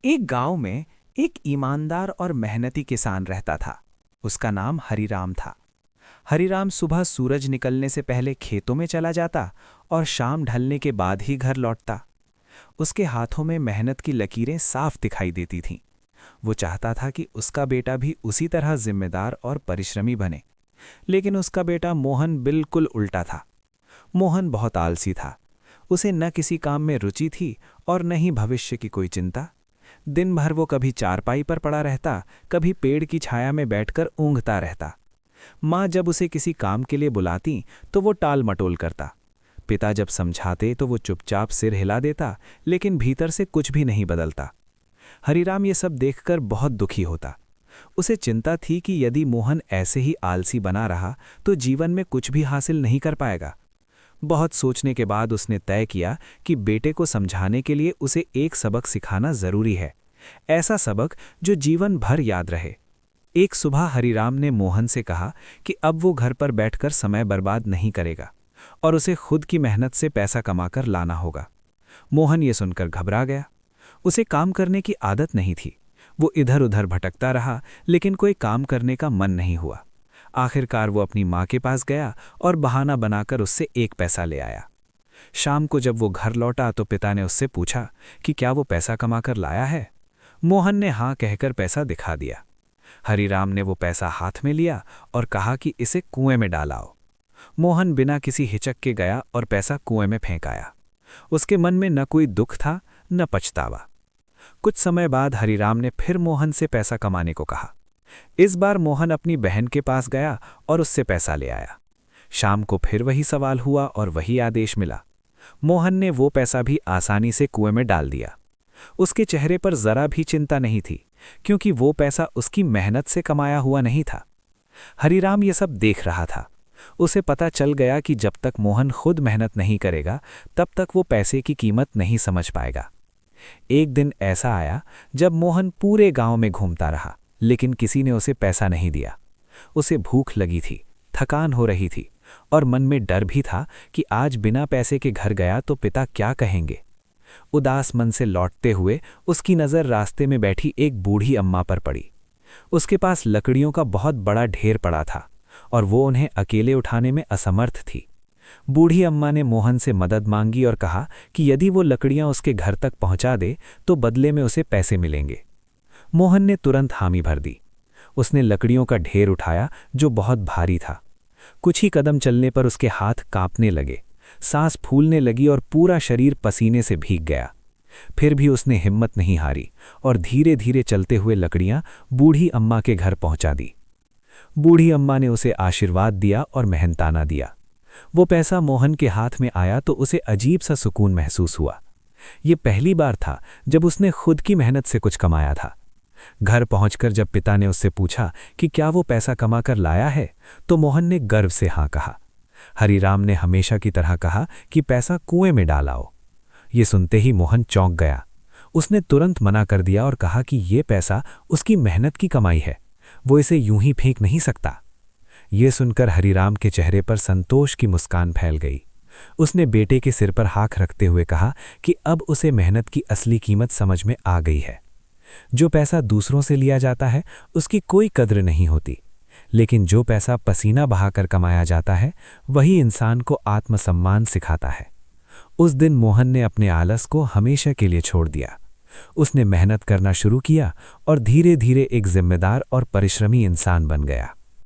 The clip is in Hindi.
एक गांव में एक ईमानदार और मेहनती किसान रहता था। उसका नाम हरीराम था। हरीराम सुबह सूरज निकलने से पहले खेतों में चला जाता और शाम ढलने के बाद ही घर लौटता। उसके हाथों में मेहनत की लकीरें साफ दिखाई देती थीं। वो चाहता था कि उसका बेटा भी उसी तरह जिम्मेदार और परिश्रमी बने। लेकिन उसका बेटा मोहन बिल्कुल उल्टा था। मोहन बहुत आलसी था। उसे न किसी काम में रुचि थी और न ही भविष्य की कोई चिंता। दिन भर वो कभी चारपाई पर पड़ा रहता, कभी पेड़ की छाया में बैठकर ऊँघता रहता। माँ जब उसे किसी काम के लिए बुलाती तो वो टाल मटोल करता। पिता जब समझाते तो वो चुपचाप सिर हिला देता, लेकिन भीतर से कुछ भी नहीं बदलता। हरीराम ये सब देखकर बहुत दुखी होता। उसे चिंता थी कि यदि मोहन ऐसे ही आलसी बना रहा तो जीवन में कुछ भी हासिल नहीं कर पाएगा। बहुत सोचने के बाद उसने तय किया कि बेटे को समझाने के लिए उसे एक सबक सिखाना जरूरी है, ऐसा सबक जो जीवन भर याद रहे। एक सुबह हरीराम ने मोहन से कहा कि अब वो घर पर बैठकर समय बर्बाद नहीं करेगा और उसे खुद की मेहनत से पैसा कमाकर लाना होगा। मोहन ये सुनकर घबरा गया। उसे काम करने की आदत नहीं थी। वो इधर उधर भटकता रहा, लेकिन कोई काम करने का मन नहीं हुआ। आखिरकार वो अपनी माँ के पास गया और बहाना बनाकर उससे एक पैसा ले आया। शाम को जब वो घर लौटा तो पिता ने उससे पूछा कि क्या वो पैसा कमाकर लाया है। मोहन ने हाँ कहकर पैसा दिखा दिया। हरीराम ने वो पैसा हाथ में लिया और कहा कि इसे कुएं में डालाओ। मोहन बिना किसी हिचक के गया और पैसा कुएं में फेंक आया। उसके मन में न कोई दुख था न पछतावा। कुछ समय बाद हरीराम ने फिर मोहन से पैसा कमाने को कहा। इस बार मोहन अपनी बहन के पास गया और उससे पैसा ले आया। शाम को फिर वही सवाल हुआ और वही आदेश मिला। मोहन ने वो पैसा भी आसानी से कुएं में डाल दिया। उसके चेहरे पर जरा भी चिंता नहीं थी, क्योंकि वो पैसा उसकी मेहनत से कमाया हुआ नहीं था। हरीराम ये सब देख रहा था। उसे पता चल गया कि जब तक मोहन खुद मेहनत नहीं करेगा तब तक वो पैसे की कीमत नहीं समझ पाएगा। एक दिन ऐसा आया जब मोहन पूरे गांव में घूमता रहा, लेकिन किसी ने उसे पैसा नहीं दिया। उसे भूख लगी थी, थकान हो रही थी और मन में डर भी था कि आज बिना पैसे के घर गया तो पिता क्या कहेंगे। उदास मन से लौटते हुए उसकी नज़र रास्ते में बैठी एक बूढ़ी अम्मा पर पड़ी। उसके पास लकड़ियों का बहुत बड़ा ढेर पड़ा था और वो उन्हें अकेले उठाने में असमर्थ थी। बूढ़ी अम्मा ने मोहन से मदद मांगी और कहा कि यदि वो लकड़ियां उसके घर तक पहुंचा दे तो बदले में उसे पैसे मिलेंगे। मोहन ने तुरंत हामी भर दी। उसने लकड़ियों का ढेर उठाया जो बहुत भारी था। कुछ ही कदम चलने पर उसके हाथ कांपने लगे, सांस फूलने लगी और पूरा शरीर पसीने से भीग गया। फिर भी उसने हिम्मत नहीं हारी और धीरे धीरे चलते हुए लकड़ियां बूढ़ी अम्मा के घर पहुंचा दी। बूढ़ी अम्मा ने उसे आशीर्वाद दिया और मेहनताना दिया। वो पैसा मोहन के हाथ में आया तो उसे अजीब सा सुकून महसूस हुआ। ये पहली बार था जब उसने खुद की मेहनत से कुछ कमाया था। घर पहुंचकर जब पिता ने उससे पूछा कि क्या वो पैसा कमा कर लाया है, तो मोहन ने गर्व से हाँ कहा। हरीराम ने हमेशा की तरह कहा कि पैसा कुएं में डालाओ। ये सुनते ही मोहन चौंक गया। उसने तुरंत मना कर दिया और कहा कि ये पैसा उसकी मेहनत की कमाई है, वो इसे यूं ही फेंक नहीं सकता। ये सुनकर हरीराम के चेहरे पर संतोष की मुस्कान फैल गई। उसने बेटे के सिर पर हाथ रखते हुए कहा कि अब उसे मेहनत की असली कीमत समझ में आ गई है। जो पैसा दूसरों से लिया जाता है उसकी कोई कद्र नहीं होती, लेकिन जो पैसा पसीना बहाकर कमाया जाता है वही इंसान को आत्मसम्मान सिखाता है। उस दिन मोहन ने अपने आलस को हमेशा के लिए छोड़ दिया। उसने मेहनत करना शुरू किया और धीरे धीरे एक जिम्मेदार और परिश्रमी इंसान बन गया।